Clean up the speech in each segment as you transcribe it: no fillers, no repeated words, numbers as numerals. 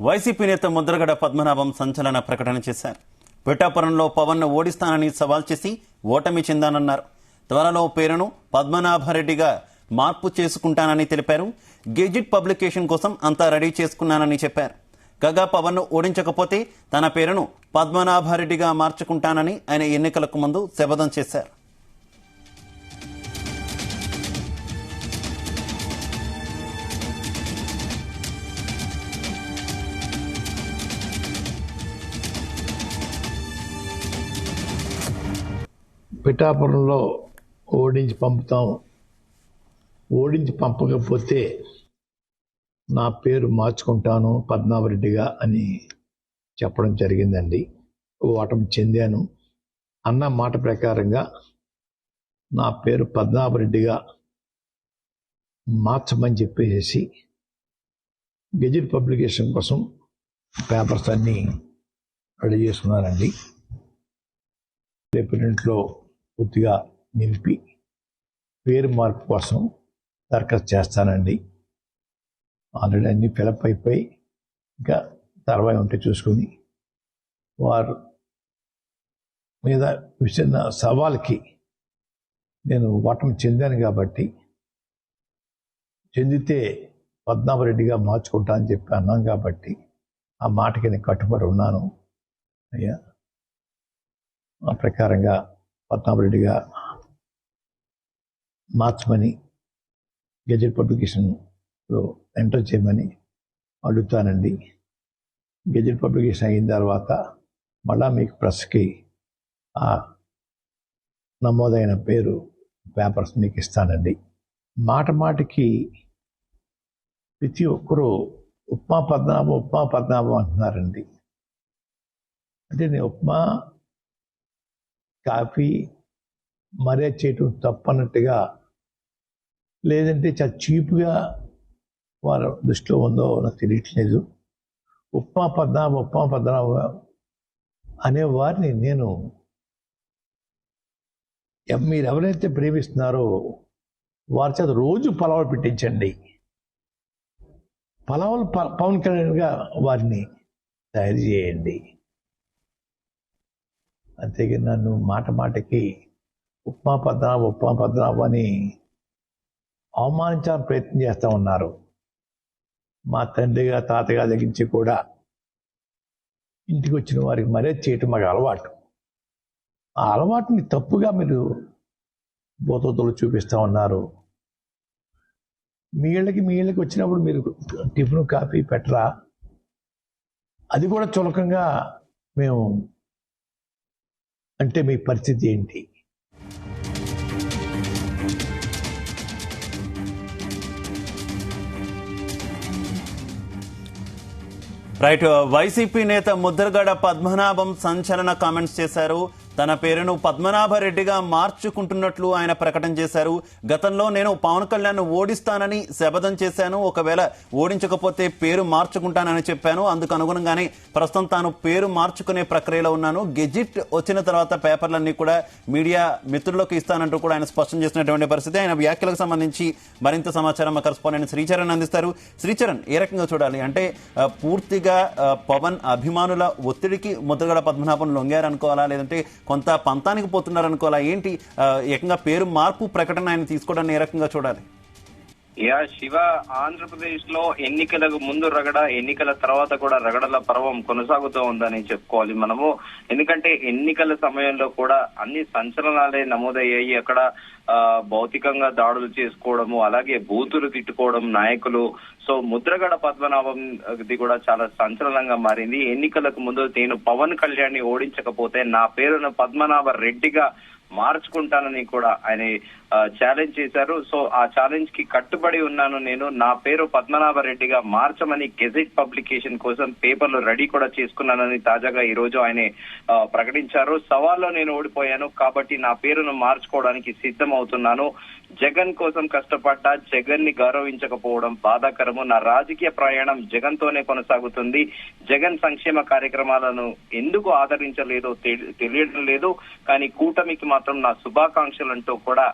YCP నేత ముద్రగడ పద్మనాభం సంచలన ప్రకటన చేశారు. పిఠాపురంలో పవన్ను ఓడిస్తానని సవాల్ చేసి ఓటమి చెందానన్నారు. త్వరలో పేరును పద్మనాభరెడ్డిగా మార్పు చేసుకుంటానని తెలిపారు. గెజిట్ పబ్లికేషన్ కోసం అంతా రెడీ చేసుకున్నానని చెప్పారు. కాగా పవన్ను ఓడించకపోతే తన పేరును పద్మనాభరెడ్డిగా మార్చుకుంటానని ఆయన ఎన్నికలకు ముందు శపథం చేశారు. పిఠాపురంలో ఓడించి పంపుతాం, ఓడించి పంపకపోతే నా పేరు మార్చుకుంటాను పద్మనాభరెడ్డిగా అని చెప్పడం జరిగిందండి. ఓటమి చెందాను అన్న మాట ప్రకారంగా నా పేరు పద్మనాభరెడ్డిగా మార్చమని చెప్పేసి గెజిట్ పబ్లికేషన్ కోసం పేపర్స్ అన్నీ రెడీ చేసుకున్నానండి. ప్రింట్లో పూర్తిగా నింపి పేరు మార్పు కోసం దరఖాస్తు చేస్తానండి. ఆల్రెడీ అన్ని ఫిలప్ అయిపోయి ఇంకా తర్వాత ఉంటే చూసుకుని వారు మీద విసిరిన సవాల్కి నేను ఓటమి చెందాను కాబట్టి చెందితే పద్మనాభరెడ్డిగా మార్చుకుంటా అని చెప్పి అన్నాం కాబట్టి ఆ మాటకి నేను కట్టుబడి ఉన్నాను అయ్యా. ఆ ప్రకారంగా పద్మనాభరెడ్డిగా మార్చమని గెజెట్ పబ్లికేషన్లో ఎంటర్ చేయమని అడుగుతానండి. గెజెట్ పబ్లికేషన్ అయిన తర్వాత మళ్ళా మీకు ప్రెస్కి ఆ నమోదైన పేరు పేపర్స్ మీకు ఇస్తానండి. మాటికి ప్రతి ఒక్కరూ ఉప్మా పద్మనాభం అంటున్నారండి. అంటే నేను ఉప్మా కాఫీ మర్యాద చేయటం తప్పన్నట్టుగా, లేదంటే చాలా చీప్గా వారి దృష్టిలో ఉందో నాకు తెలియట్లేదు. ఉప్మా పద్మనాభం అనే వారిని నేను మీరు ఎవరైతే ప్రేమిస్తున్నారో వారి చేత రోజు పలావులు పెట్టించండి. పలావులు పవన్ కళ్యాణ్గా వారిని తయారు చేయండి. అంతేగా నన్ను మాటికి ఉప్మా పద్మనాభం అని అవమానించాలని ప్రయత్నం చేస్తూ ఉన్నారు. మా తండ్రిగా తాతగా దగ్గరించి కూడా ఇంటికి వచ్చిన వారికి మర్యాద చేయటం మాకు అలవాటు. ఆ అలవాటుని తప్పుగా మీరు బోతలు చూపిస్తూ ఉన్నారు. మీ ఇళ్ళకి వచ్చినప్పుడు మీరు టిఫిన్ కాఫీ పెట్టరా? అది కూడా చులకంగా మేము అంటే మీ పరిస్థితి ఏంటి? రైట్. వైసీపీ నేత ముద్రగడ పద్మనాభం సంచలన కామెంట్స్ చేశారు. తన పేరును పద్మనాభరెడ్డిగా మార్చుకుంటున్నట్లు ఆయన ప్రకటన చేశారు. గతంలో నేను పవన్ కళ్యాణ్ ఓడిస్తానని శపథం చేశాను. ఒకవేళ ఓడించకపోతే పేరు మార్చుకుంటానని చెప్పాను. అందుకు అనుగుణంగానే ప్రస్తుతం తాను పేరు మార్చుకునే ప్రక్రియలో ఉన్నాను. గెజిట్ వచ్చిన తర్వాత పేపర్లన్నీ కూడా మీడియా మిత్రులకు ఇస్తానంటూ కూడా ఆయన స్పష్టం చేసినటువంటి పరిస్థితి. ఆయన వ్యాఖ్యలకు సంబంధించి మరింత సమాచారం మా కరెస్పాండెంట్ శ్రీచరణ్ అందిస్తారు. శ్రీచరణ్, ఏ రకంగా చూడాలి? అంటే పూర్తిగా పవన్ అభిమానుల ఒత్తిడికి ముద్రగడ పద్మనాభం లొంగారనుకోవాలా, లేదంటే కొంత పంతానికి పోతున్నారనుకోవాలా? ఏంటి ఏకంగా పేరు మార్పు ప్రకటన ఆయన తీసుకోవడాన్ని ఏ రకంగా చూడాలి? శివ, ఆంధ్రప్రదేశ్ లో ఎన్నికలకు ముందు రగడ, ఎన్నికల తర్వాత కూడా రగడల పర్వం కొనసాగుతూ ఉందని చెప్పుకోవాలి మనము. ఎందుకంటే ఎన్నికల సమయంలో కూడా అన్ని సంచలనాలే నమోదయ్యాయి. అక్కడ భౌతికంగా దాడులు చేసుకోవడము, అలాగే బూతులు తిట్టుకోవడం నాయకులు. సో ముద్రగడ పద్మనాభం ఇది కూడా చాలా సంచలనంగా మారింది. ఎన్నికలకు ముందు నేను పవన్ కళ్యాణ్ ని ఓడించకపోతే నా పేరును పద్మనాభ రెడ్డిగా మార్చుకుంటానని కూడా ఆయన ఛాలెంజ్ చేశారు. సో ఆ ఛాలెంజ్ కి కట్టుబడి ఉన్నాను నేను. నా పేరు పద్మనాభరెడ్డిగా మార్చమని గెజెట్ పబ్లికేషన్ కోసం పేపర్లు రెడీ కూడా చేసుకున్నానని తాజాగా ఈ రోజు ఆయన ప్రకటించారు. సవాల్లో నేను ఓడిపోయాను కాబట్టి నా పేరును మార్చుకోవడానికి సిద్ధం అవుతున్నాను. జగన్ కోసం కష్టపడ్డా జగన్ ని గౌరవించకపోవడం బాధాకరము. నా రాజకీయ ప్రయాణం జగన్ తోనే కొనసాగుతుంది. జగన్ సంక్షేమ కార్యక్రమాలను ఎందుకు ఆదరించలేదో తెలియడం లేదు. కానీ కూటమికి మాత్రం నా శుభాకాంక్షలంటూ కూడా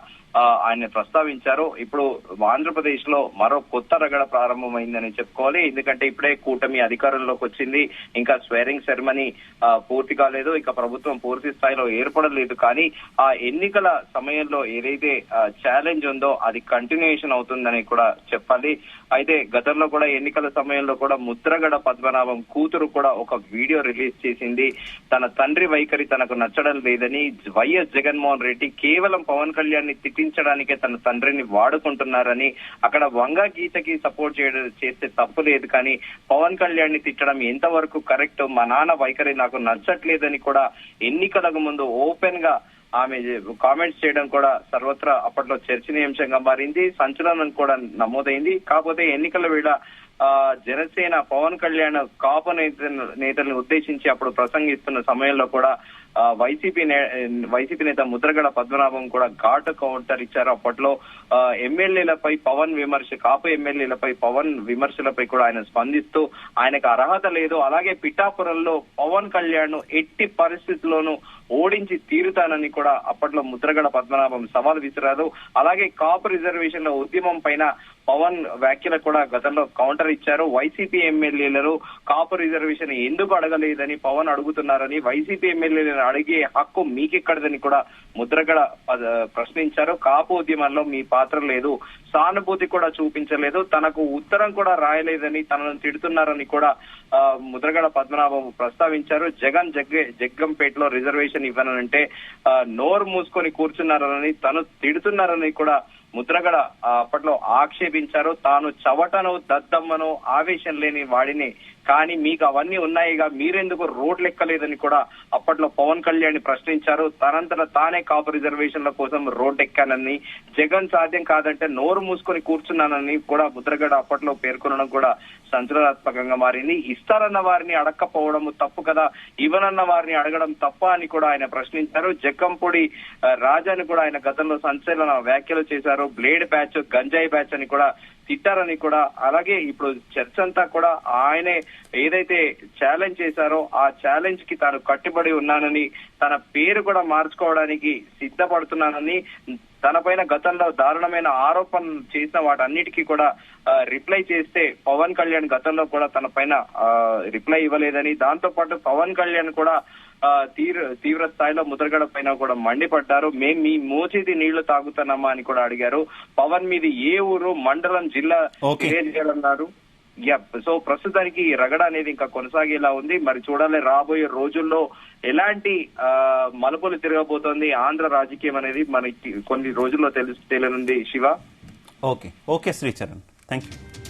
ఆయన ప్రస్తావించారు. ఇప్పుడు ఆంధ్రప్రదేశ్ లో మరో కొత్త రగడ ప్రారంభమైందని చెప్పుకోవాలి. ఎందుకంటే ఇప్పుడే కూటమి అధికారంలోకి వచ్చింది, ఇంకా స్వేరింగ్ సెరమనీ పూర్తి కాలేదు, ఇక ప్రభుత్వం పూర్తి స్థాయిలో ఏర్పడలేదు. కానీ ఆ ఎన్నికల సమయంలో ఏదైతే ఛాలెంజ్ ఉందో అది కంటిన్యూషన్ అవుతుందని కూడా చెప్పాలి. అయితే గతంలో కూడా ఎన్నికల సమయంలో కూడా ముద్రగడ పద్మనాభం కూతురు కూడా ఒక వీడియో రిలీజ్ చేసింది. తన తండ్రి వైఖరి తనకు నచ్చడం లేదని, వైఎస్ జగన్మోహన్ రెడ్డి కేవలం పవన్ కళ్యాణ్ ని తిట్టించడానికే తన తండ్రిని వాడుకుంటున్నారని, అక్కడ వంగ గీతకి సపోర్ట్ చేస్తే తప్పు లేదు, కానీ పవన్ కళ్యాణ్ ని తిట్టడం ఎంతవరకు కరెక్ట్, మా నాన్న వైఖరి నాకు నచ్చట్లేదని కూడా ఎన్నికలకు ముందు ఓపెన్ గా ఆమె కామెంట్స్ చేయడం కూడా సర్వత్రా అప్పట్లో చర్చనీయాంశంగా మారింది, సంచలనం కూడా నమోదైంది. కాకపోతే ఎన్నికల వేళ జనసేన పవన్ కళ్యాణ్ కాపు నేతలను ఉద్దేశించి అప్పుడు ప్రసంగిస్తున్న సమయంలో కూడా వైసీపీ నేత ముద్రగడ పద్మనాభం కూడా ఘాటు కౌంటర్ ఇచ్చారు. అప్పట్లో ఎమ్మెల్యేలపై పవన్ విమర్శ, కాపు ఎమ్మెల్యేలపై పవన్ విమర్శలపై కూడా ఆయన స్పందిస్తూ ఆయనకు అర్హత లేదు, అలాగే పిఠాపురంలో పవన్ కళ్యాణ్ ఎట్టి పరిస్థితుల్లోనూ ఓడించి తీరుతానని కూడా అప్పట్లో ముద్రగడ పద్మనాభం సవాల్ విసిరారు. అలాగే కాపు రిజర్వేషన్ల ఉద్యమం పైన పవన్ వ్యాఖ్యలు కూడా గతంలో కౌంటర్ ఇచ్చారు. వైసీపీ ఎమ్మెల్యేలను కాపు రిజర్వేషన్ ఎందుకు అడగలేదని పవన్ అడుగుతున్నారని, వైసీపీ ఎమ్మెల్యేలను అడిగే హక్కు మీకెక్కడదని కూడా ముద్రగడ ప్రశ్నించారు. కాపు ఉద్యమంలో మీ పాత్ర లేదు, సానుభూతి కూడా చూపించలేదు, తనకు ఉత్తరం కూడా రాయలేదని, తనను తిడుతున్నారని కూడా ముద్రగడ పద్మనాభం ప్రస్తావించారు. జగ్గంపేటలో రిజర్వేషన్ ఇవ్వనంటే నోరు మూసుకొని కూర్చున్నారని, తను తిడుతున్నారని కూడా ముద్రగడ అప్పట్లో ఆక్షేపించారు. తాను చవటను, దద్దమ్మను, ఆవేశం లేని వాడిని, కానీ మీకు అవన్నీ ఉన్నాయిగా, మీరెందుకు రోడ్లు ఎక్కలేదని కూడా అప్పట్లో పవన్ కళ్యాణ్ ప్రశ్నించారు. తనంతట తానే కాపు రిజర్వేషన్ల కోసం రోడ్ ఎక్కానని, జగన్ సాధ్యం కాదంటే నోరు మూసుకొని కూర్చున్నానని కూడా ముద్రగడ అప్పట్లో పేర్కొనడం కూడా సంచలనాత్మకంగా మారింది. ఇస్తారన్న వారిని అడక్కపోవడం తప్పు కదా, ఇవ్వనన్న వారిని అడగడం తప్ప అని కూడా ఆయన ప్రశ్నించారు. జగ్గంపూడి రాజాని కూడా ఆయన గతంలో సంచలన వ్యాఖ్యలు చేశారు. బ్లేడ్ బ్యాచ్, గంజాయి బ్యాచ్ అని కూడా తిట్టారని కూడా, అలాగే ఇప్పుడు చర్చ అంతా కూడా ఆయనే ఏదైతే ఛాలెంజ్ చేశారో ఆ ఛాలెంజ్ కి తాను కట్టుబడి ఉన్నానని, తన పేరు కూడా మార్చుకోవడానికి సిద్ధపడుతున్నానని, తన పైన గతంలో దారుణమైన ఆరోపణలు చేసిన వాటన్నిటికీ కూడా రిప్లై చేస్తే పవన్ కళ్యాణ్ గతంలో కూడా తన పైన రిప్లై ఇవ్వలేదని, దాంతో పాటు పవన్ కళ్యాణ్ కూడా తీవ్ర స్థాయిలో ముద్రగడ పైన కూడా మండిపడ్డారు. మేము మీ మోచేది నీళ్లు తాగుతున్నామా అని కూడా అడిగారు. పవన్ మీది ఏ ఊరు, మండలం, జిల్లా తెలియజేయాలన్నారు. సో ప్రస్తుతానికి రగడ అనేది ఇంకా కొనసాగేలా ఉంది. మరి చూడాలి రాబోయే రోజుల్లో ఎలాంటి మలుపులు తిరగబోతోంది ఆంధ్ర రాజకీయం అనేది మనకి కొన్ని రోజుల్లో తేలనుంది. Shiva. Okay Sricharan, thank you.